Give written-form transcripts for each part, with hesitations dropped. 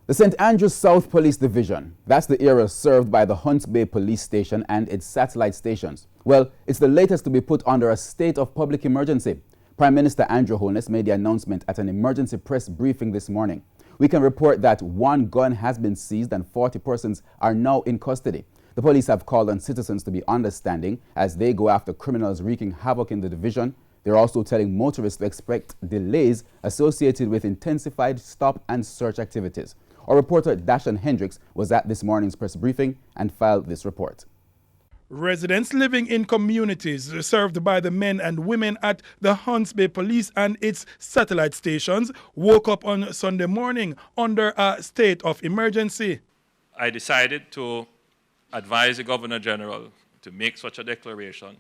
The St. Andrews South Police Division, that's the area served by the Hunts Bay Police Station and its satellite stations. Well, it's the latest to be put under a state of public emergency. Prime Minister Andrew Holness made the announcement at an emergency press briefing this morning. We can report that one gun has been seized and 40 persons are now in custody. The police have called on citizens to be understanding as they go after criminals wreaking havoc in the division. They're also telling motorists to expect delays associated with intensified stop and search activities. Our reporter Dashan Hendricks was at this morning's press briefing and filed this report. Residents living in communities served by the men and women at the Hunts Bay Police and its satellite stations woke up on Sunday morning under a state of emergency. I decided to advise the Governor General to make such a declaration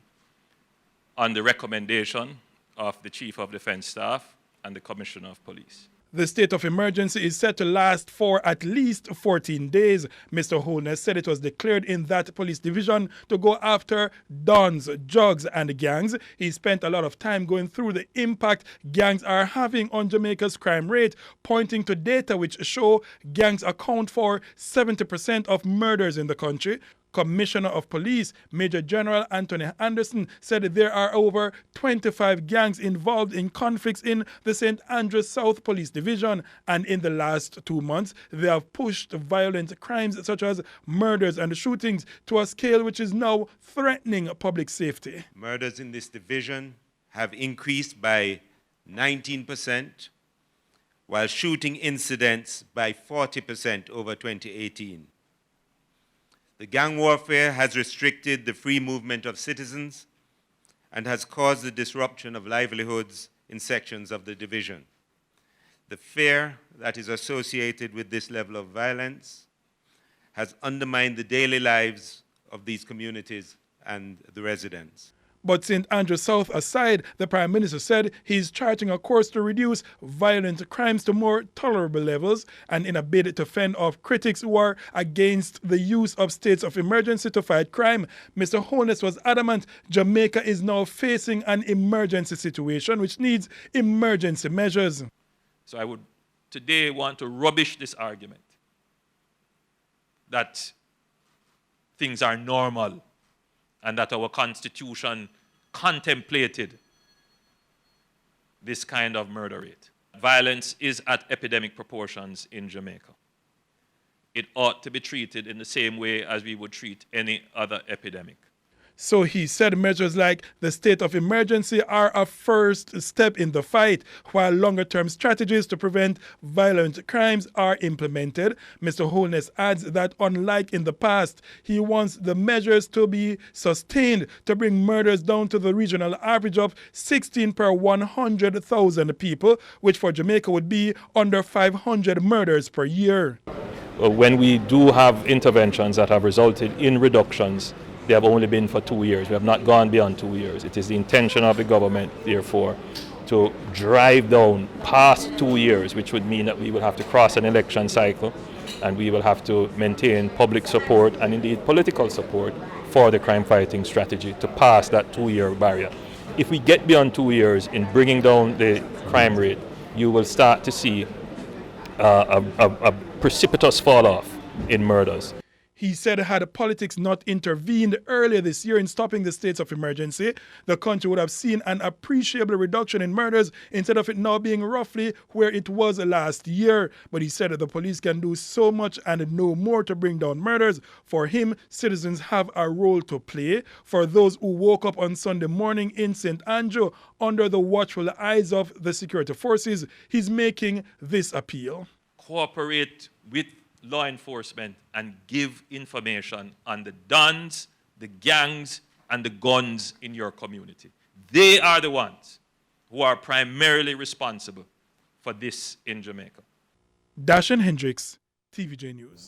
on the recommendation of the Chief of Defence Staff and the Commissioner of Police. The state of emergency is set to last for at least 14 days. Mr. Holness said it was declared in that police division to go after dons, jugs, and gangs. He spent a lot of time going through the impact gangs are having on Jamaica's crime rate, pointing to data which show gangs account for 70% of murders in the country. Commissioner of Police, Major General Anthony Anderson, said there are over 25 gangs involved in conflicts in the St. Andrews South Police Division, and in the last 2 months, they have pushed violent crimes such as murders and shootings to a scale which is now threatening public safety. Murders in this division have increased by 19%, while shooting incidents by 40% over 2018. The gang warfare has restricted the free movement of citizens and has caused the disruption of livelihoods in sections of the division. The fear that is associated with this level of violence has undermined the daily lives of these communities and the residents. But St. Andrews South aside, the Prime Minister said he's charting a course to reduce violent crimes to more tolerable levels, and in a bid to fend off critics who are against the use of states of emergency to fight crime, Mr. Holness was adamant Jamaica is now facing an emergency situation which needs emergency measures. So I would today want to rubbish this argument that things are normal and that our Constitution contemplated this kind of murder rate. Violence is at epidemic proportions in Jamaica. It ought to be treated in the same way as we would treat any other epidemic. So he said measures like the state of emergency are a first step in the fight, while longer-term strategies to prevent violent crimes are implemented. Mr. Holness adds that unlike in the past, he wants the measures to be sustained to bring murders down to the regional average of 16 per 100,000 people, which for Jamaica would be under 500 murders per year. When we do have interventions that have resulted in reductions, they have only been for 2 years. We have not gone beyond 2 years. It is the intention of the government, therefore, to drive down past 2 years, which would mean that we will have to cross an election cycle and we will have to maintain public support and indeed political support for the crime fighting strategy to pass that 2-year barrier. If we get beyond 2 years in bringing down the crime rate, you will start to see a precipitous fall off in murders. He said had politics not intervened earlier this year in stopping the states of emergency, the country would have seen an appreciable reduction in murders instead of it now being roughly where it was last year. But he said that the police can do so much and no more to bring down murders. For him, citizens have a role to play. For those who woke up on Sunday morning in St. Andrew under the watchful eyes of the security forces, he's making this appeal. Cooperate with law enforcement and give information on the dons, the gangs, and the guns in your community. They are the ones who are primarily responsible for this in Jamaica. Dashan Hendricks, TVJ News.